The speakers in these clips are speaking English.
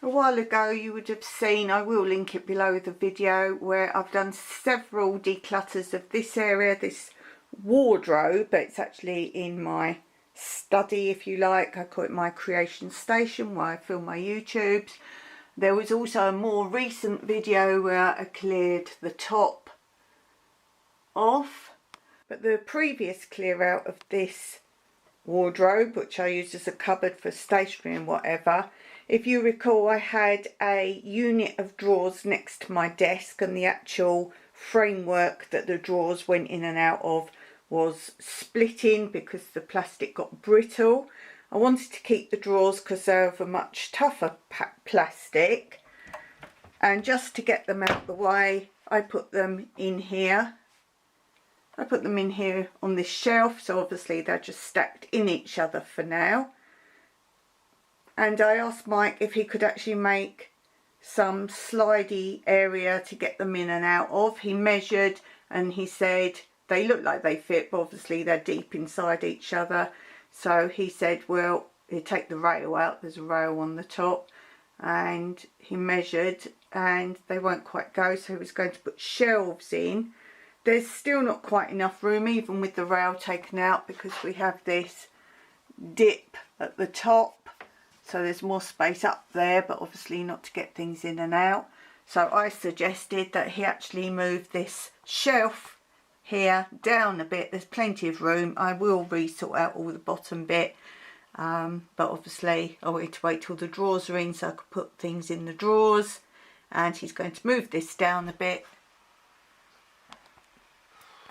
A while ago you would have seen, I will link it below the video, where I've done several declutters of this area, this wardrobe, but it's actually in my study if you like. I call it my creation station where I film my YouTubes. There was also a more recent video where I cleared the top off, but the previous clear out of this wardrobe, which I used as a cupboard for stationery and whatever, if you recall, I had a unit of drawers next to my desk, and the actual framework that the drawers went in and out of was splitting because the plastic got brittle. I wanted to keep the drawers because they're of a much tougher plastic, and just to get them out the way, I put them in here. I put them in here on this shelf, so obviously they're just stacked in each other for now. And I asked Mike if he could actually make some slidey area to get them in and out of. He measured and he said they look like they fit, but obviously they're deep inside each other. So he said, well, you take the rail out, there's a rail on the top, and he measured and they won't quite go, so he was going to put shelves in. There's still not quite enough room even with the rail taken out, because we have this dip at the top. So there's more space up there, but obviously not to get things in and out. So I suggested that he actually move this shelf here down a bit. There's plenty of room. I will re-sort out all the bottom bit. But obviously I wanted to wait till the drawers are in so I could put things in the drawers. And he's going to move this down a bit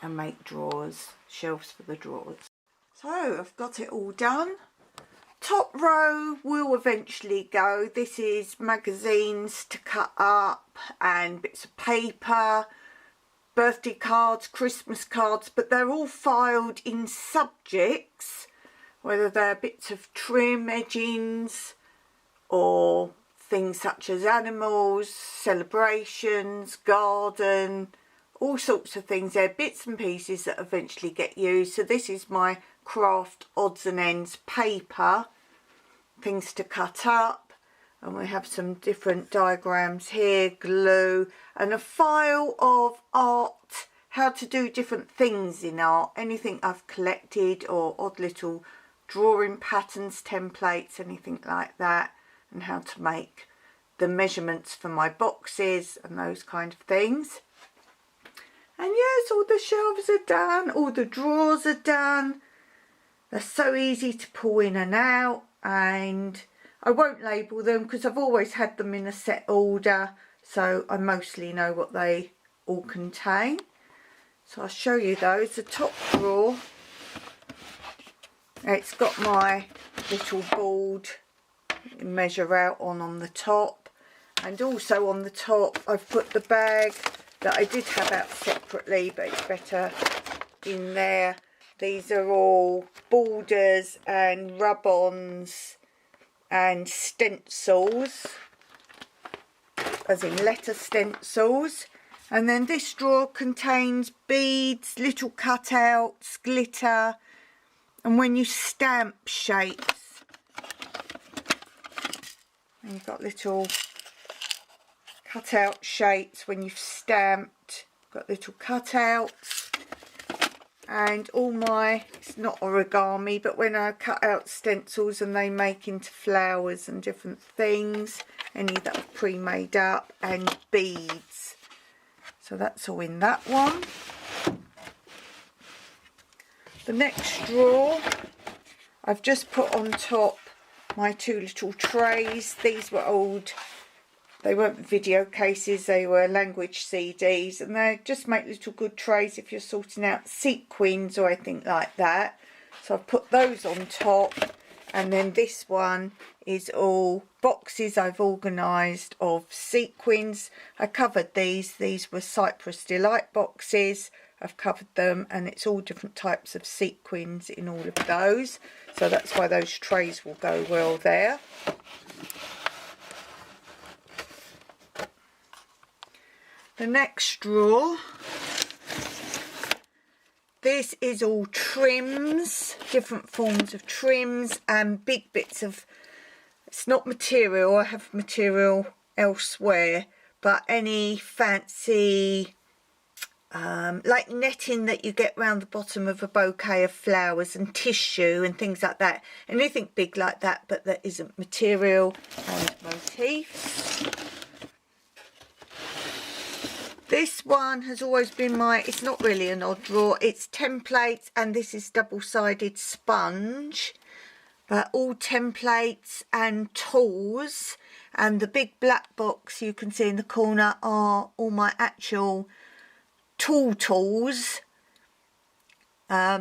and make drawers, shelves for the drawers. So I've got it all done. Top row will eventually go. This is magazines to cut up and bits of paper, birthday cards, Christmas cards, but they're all filed in subjects, whether they're bits of trim, edgings, or things such as animals, celebrations, garden, all sorts of things. They're bits and pieces that eventually get used. So this is my craft odds and ends paper, things to cut up, and we have some different diagrams here, glue, and a file of art, how to do different things in art, anything I've collected, or odd little drawing patterns, templates, anything like that, and how to make the measurements for my boxes and those kind of things. And yes, all the shelves are done, all the drawers are done. They're so easy to pull in and out, and I won't label them because I've always had them in a set order, so I mostly know what they all contain. So I'll show you those. The top drawer, it's got my little board measure out on the top, and also on the top I've put the bag that I did have out separately, but it's better in there. These are all borders and rub-ons and stencils, as in letter stencils. And then this drawer contains beads, little cutouts, glitter, and when you stamp shapes, and you've got little cutout shapes when you've stamped, got little cutouts. And all my, it's not origami, but when I cut out stencils and they make into flowers and different things, any that I've pre-made up, and beads. So that's all in that one. The next drawer, I've just put on top my two little trays. These were old, they weren't video cases, they were language CDs, and they just make little good trays if you're sorting out sequins or anything like that. So I've put those on top, and then this one is all boxes I've organised of sequins. I covered these were Cyprus Delight boxes. I've covered them, and it's all different types of sequins in all of those, so that's why those trays will go well there. The next drawer, this is all trims, different forms of trims and big bits of it's not material, I have material elsewhere, but any fancy like netting that you get round the bottom of a bouquet of flowers and tissue and things like that, anything big like that but that isn't material, and motifs. This one has always been my, it's not really an odd drawer, it's templates, and this is double-sided sponge, but all templates and tools, and the big black box you can see in the corner are all my actual tools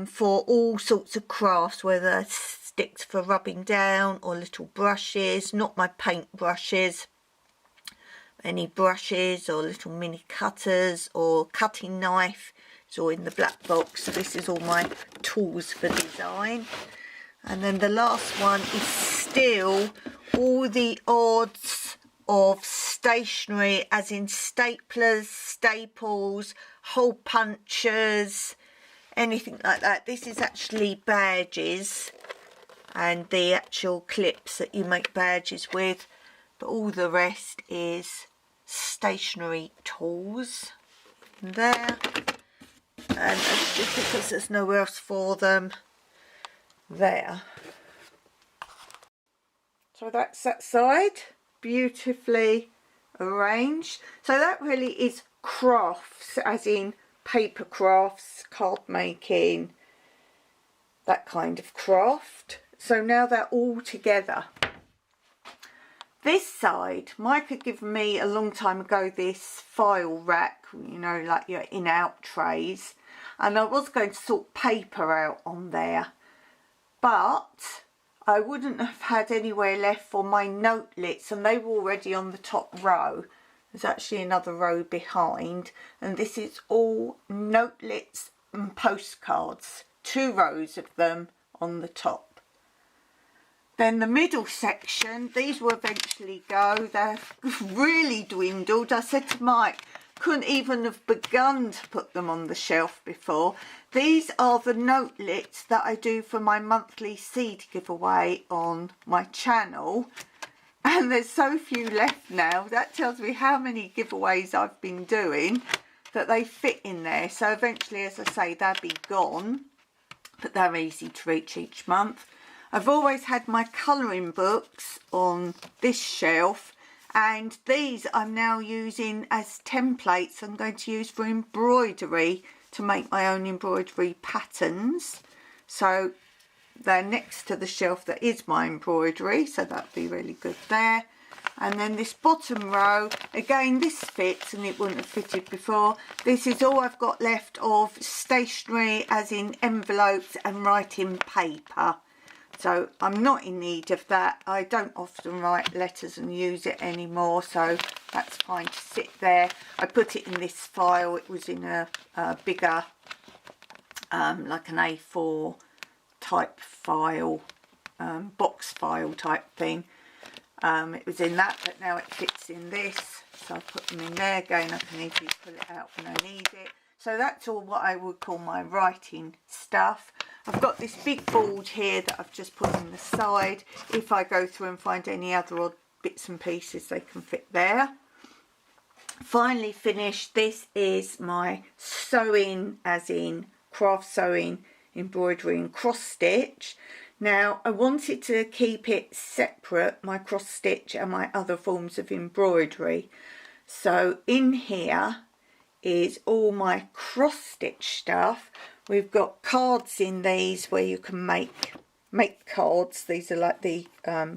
for all sorts of crafts, whether sticks for rubbing down or little brushes, not my paint brushes, any brushes or little mini cutters or cutting knife. It's all in the black box. So this is all my tools for design. And then the last one is still all the odds of stationery, as in staplers, staples, hole punchers, anything like that. This is actually badges and the actual clips that you make badges with, but all the rest is stationery tools there. And it's just because there's nowhere else for them there. So that's that side, beautifully arranged. So that really is crafts, as in paper crafts, card making, that kind of craft. So now they're all together. This side, Mike had given me a long time ago this file rack, you know, like your in-out trays, and I was going to sort paper out on there, but I wouldn't have had anywhere left for my notelets, and they were already on the top row. There's actually another row behind, and this is all notelets and postcards, 2 rows of them on the top. Then the middle section, these will eventually go. They've really dwindled. I said to Mike, couldn't even have begun to put them on the shelf before. These are the notelets that I do for my monthly seed giveaway on my channel. And there's so few left now. That tells me how many giveaways I've been doing that they fit in there. So eventually, as I say, they'll be gone. But they're easy to reach each month. I've always had my colouring books on this shelf, and these I'm now using as templates. I'm going to use for embroidery to make my own embroidery patterns. So they're next to the shelf that is my embroidery, so that'd be really good there. And then this bottom row, again this fits, and it wouldn't have fitted before. This is all I've got left of stationery, as in envelopes and writing paper. So I'm not in need of that. I don't often write letters and use it anymore, so that's fine to sit there. I put it in this file. It was in a bigger, like an A4 type file, box file type thing. It was in that, but now it fits in this. So I put them in there. Again, I can easily pull it out when I need it. So that's all what I would call my writing stuff. I've got this big board here that I've just put on the side. If I go through and find any other odd bits and pieces, they can fit there. Finally finished, this is my sewing, as in craft sewing, embroidery and cross stitch. Now I wanted to keep it separate, my cross stitch and my other forms of embroidery. So in here is all my cross stitch stuff. We've got cards in these where you can make cards. These are like the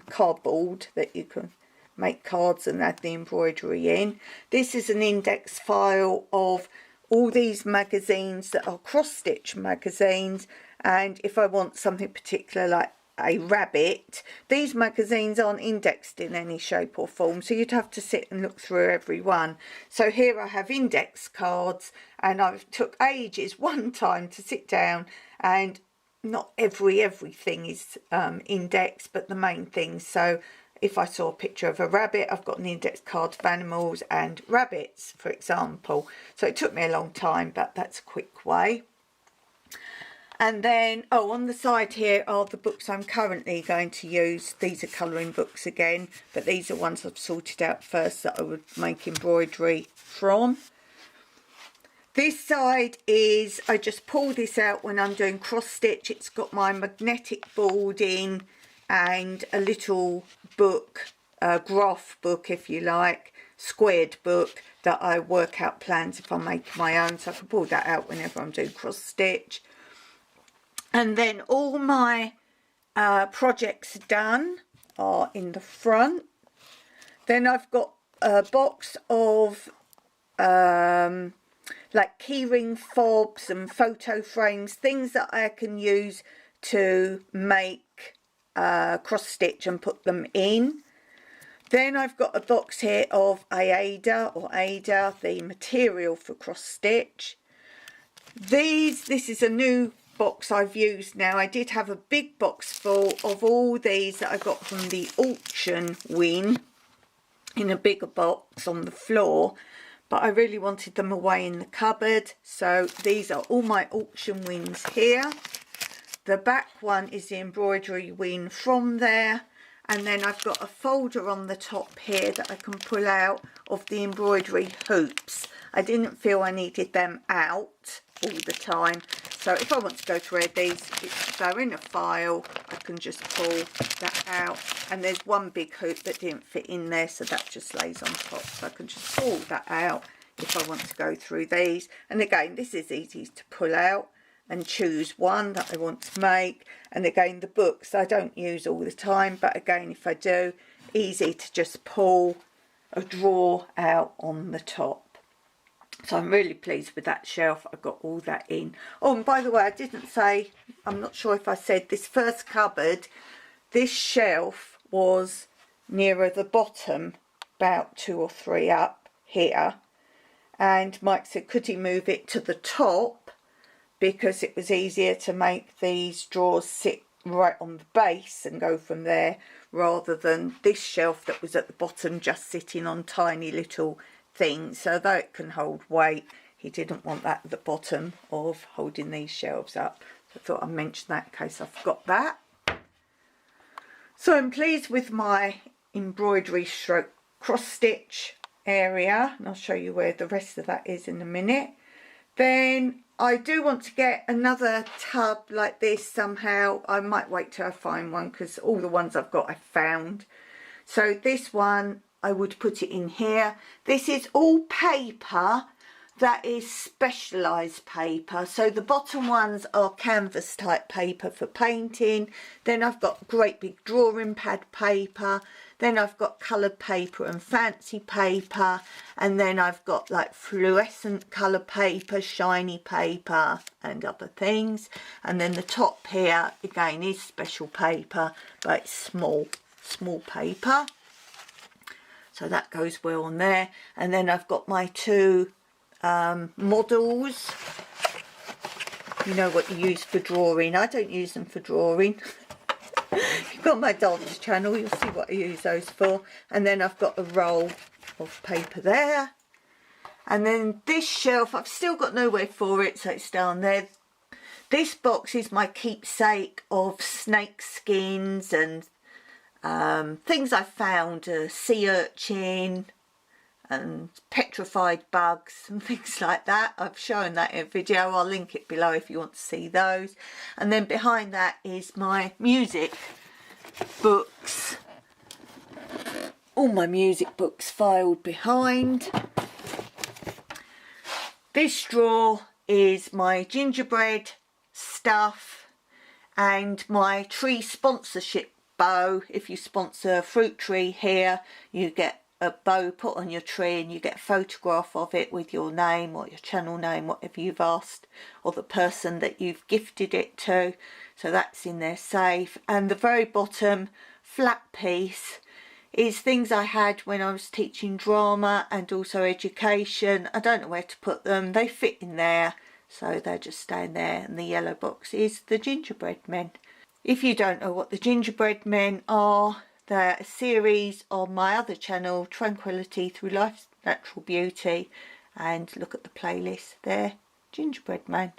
cardboard that you can make cards and add the embroidery in. This is an index file of all these magazines that are cross stitch magazines, and if I want something particular like a rabbit, these magazines aren't indexed in any shape or form, so you'd have to sit and look through every one. So here I have index cards, and I've took ages one time to sit down, and not everything is indexed, but the main things. So if I saw a picture of a rabbit, I've got an index card of animals and rabbits, for example. So it took me a long time, but that's a quick way. And then, oh, on the side here are the books I'm currently going to use. These are colouring books again, but these are ones I've sorted out first that I would make embroidery from. This side is, I just pull this out when I'm doing cross stitch. It's got my magnetic boarding and a little book, a graph book if you like, squared book that I work out plans if I make my own. So I can pull that out whenever I'm doing cross stitch. And then all my projects done are in the front. Then I've got a box of like keyring fobs and photo frames, things that I can use to make cross stitch and put them in. Then I've got a box here of Aida, the material for cross stitch. This is a new box I've used now. I did have a big box full of all these that I got from the auction win in a bigger box on the floor, but I really wanted them away in the cupboard, so these are all my auction wins here. The back one is the embroidery win from there, and then I've got a folder on the top here that I can pull out of the embroidery hoops. I didn't feel I needed them out all the time, so if I want to go through these, if they're in a file, I can just pull that out. And there's one big hoop that didn't fit in there, so that just lays on top, so I can just pull that out if I want to go through these. And again, this is easy to pull out and choose one that I want to make. And again, the books I don't use all the time, but again, if I do, easy to just pull a drawer out on the top. So I'm really pleased with that shelf. I got all that in. Oh, and by the way, I didn't say, I'm not sure if I said, this first cupboard, this shelf was nearer the bottom, about 2 or 3 up here. And Mike said, could he move it to the top, because it was easier to make these drawers sit right on the base and go from there, rather than this shelf that was at the bottom just sitting on tiny little things. So though it can hold weight, he didn't want that at the bottom of holding these shelves up. So I thought I'd mention that in case I forgot that. So I'm pleased with my embroidery stroke cross stitch area, and I'll show you where the rest of that is in a minute. Then I do want to get another tub like this somehow. I might wait till I find one, because all the ones I've got I found. So this one, I would put it in here. This is all paper that is specialised paper. So the bottom ones are canvas type paper for painting. Then I've got great big drawing pad paper. Then I've got coloured paper and fancy paper. And then I've got like fluorescent colour paper, shiny paper and other things. And then the top here again is special paper, but it's small paper. So that goes well on there. And then I've got my 2 models. You know what you use for drawing. I don't use them for drawing. If you've got my dance channel, you'll see what I use those for. And then I've got a roll of paper there. And then this shelf, I've still got nowhere for it, so it's down there. This box is my keepsake of snake skins and things I found, sea urchin and petrified bugs and things like that. I've shown that in a video. I'll link it below if you want to see those. And then behind that is my music books. All my music books filed behind. This drawer is my gingerbread stuff and my tree sponsorship bow. If you sponsor a fruit tree here, you get a bow put on your tree and you get a photograph of it with your name or your channel name, whatever you've asked, or the person that you've gifted it to. So that's in there safe. And the very bottom flat piece is things I had when I was teaching drama and also education. I don't know where to put them. They fit in there, so they're just staying there. And the yellow box is the gingerbread men. If you don't know what the gingerbread men are, they're a series on my other channel, Tranquility Through Life's Natural Beauty, and look at the playlist there, gingerbread man.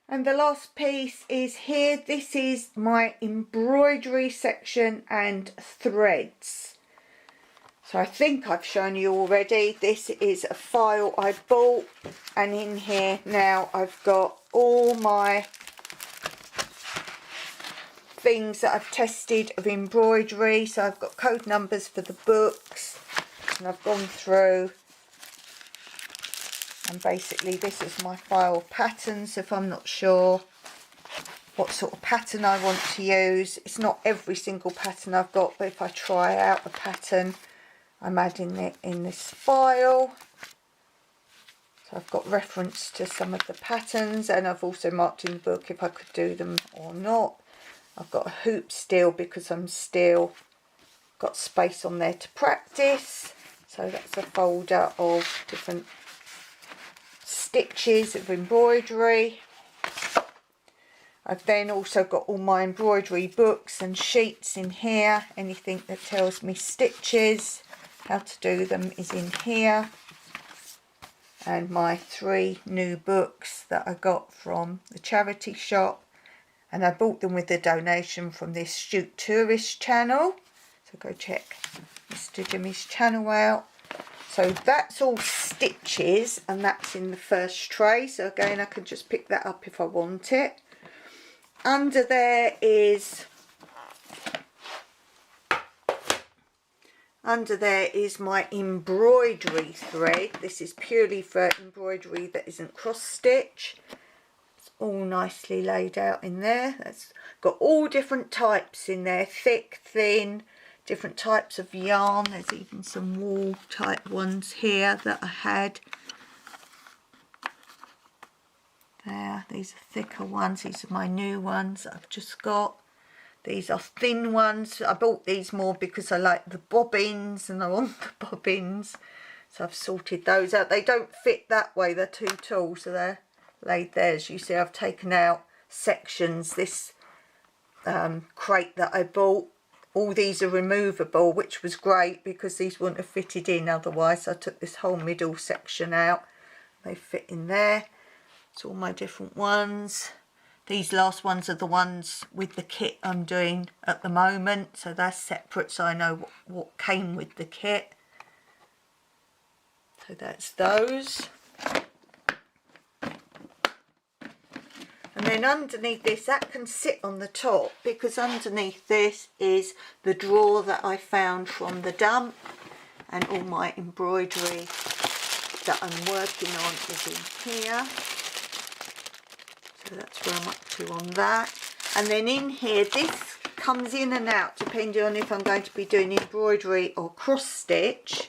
And the last piece is here. This is my embroidery section and threads. So I think I've shown you already. This is a file I bought, and in here now I've got all my things that I've tested of embroidery. So I've got code numbers for the books, and I've gone through, and basically this is my file patterns if I'm not sure what sort of pattern I want to use. It's not every single pattern I've got, but if I try out a pattern, I'm adding it in this file. So I've got reference to some of the patterns, and I've also marked in the book if I could do them or not. I've got a hoop still because I'm still got space on there to practice. So that's a folder of different stitches of embroidery. I've then also got all my embroidery books and sheets in here. Anything that tells me stitches, how to do them is in here. And my 3 new books that I got from the charity shop, and I bought them with a donation from this Shoot Tourist channel, so go check Mr. Jimmy's channel out. So that's all stitches, and that's in the first tray. So again, I can just pick that up if I want it. Under there is my embroidery thread. This is purely for embroidery that isn't cross stitch. It's all nicely laid out in there. That's got all different types in there, thick, thin, different types of yarn. There's even some wool type ones here that I had. There, these are thicker ones. These are my new ones that I've just got. These are thin ones. I bought these more because I like the bobbins and I want the bobbins. So I've sorted those out. They don't fit that way. They're too tall, so they're laid there. As you see, I've taken out sections. This crate that I bought, all these are removable, which was great because these wouldn't have fitted in otherwise. So I took this whole middle section out. They fit in there. It's all my different ones. These last ones are the ones with the kit I'm doing at the moment, so they're separate, so I know what came with the kit. So that's those. And then underneath this, that can sit on the top, because underneath this is the drawer that I found from the dump, and all my embroidery that I'm working on is in here. So that's where I'm up to on that. And then in here, this comes in and out depending on if I'm going to be doing embroidery or cross stitch,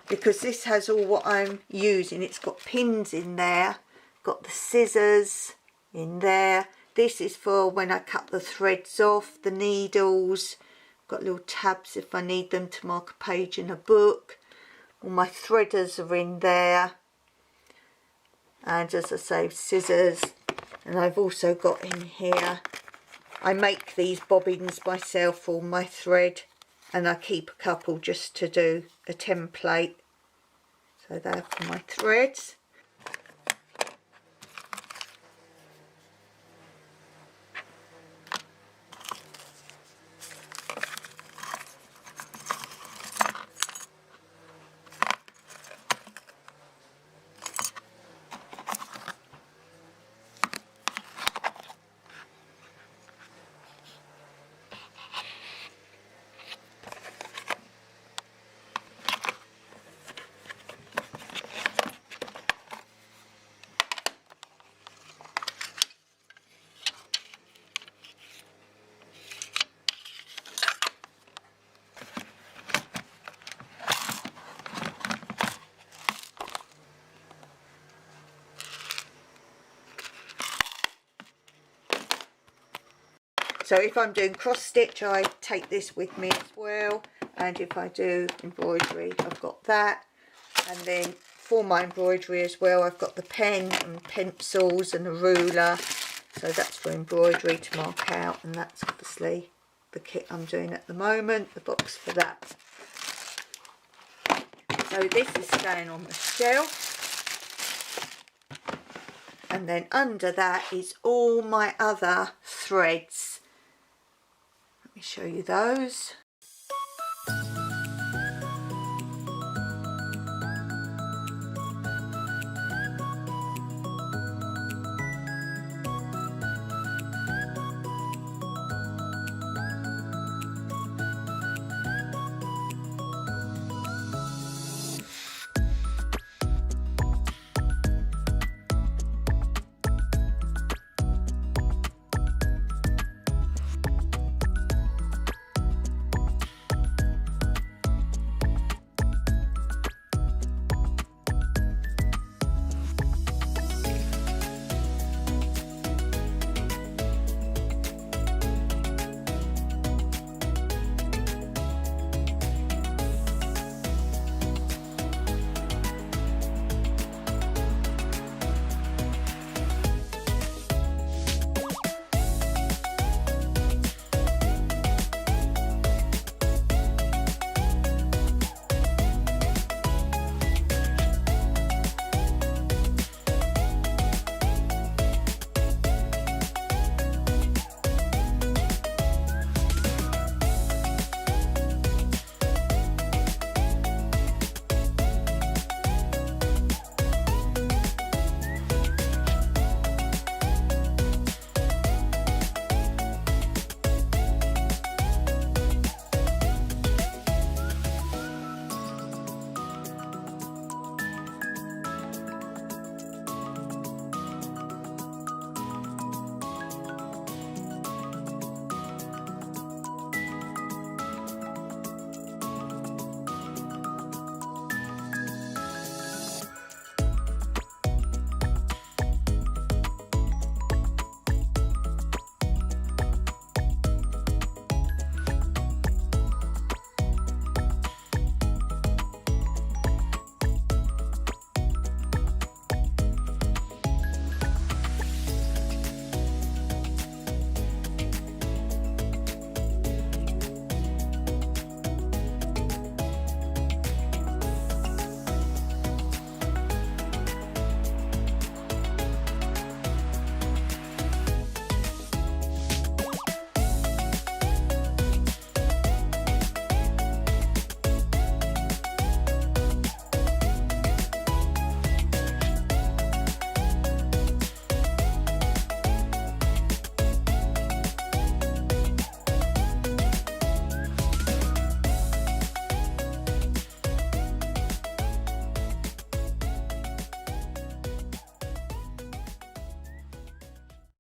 because this has all what I'm using. It's got pins in there, got the scissors in there. This is for when I cut the threads off, the needles. Got little tabs if I need them to mark a page in a book. All my threaders are in there. And as I say, scissors. And I've also got in here, I make these bobbins myself for my thread, and I keep a couple just to do a template. So they're for my threads. So if I'm doing cross stitch, I take this with me as well, and if I do embroidery, I've got that. And then for my embroidery as well, I've got the pen and pencils and a ruler, so that's for embroidery to mark out, and that's obviously the kit I'm doing at the moment, the box for that. So this is staying on the shelf. and then under that is all my other threads. Let me show you those.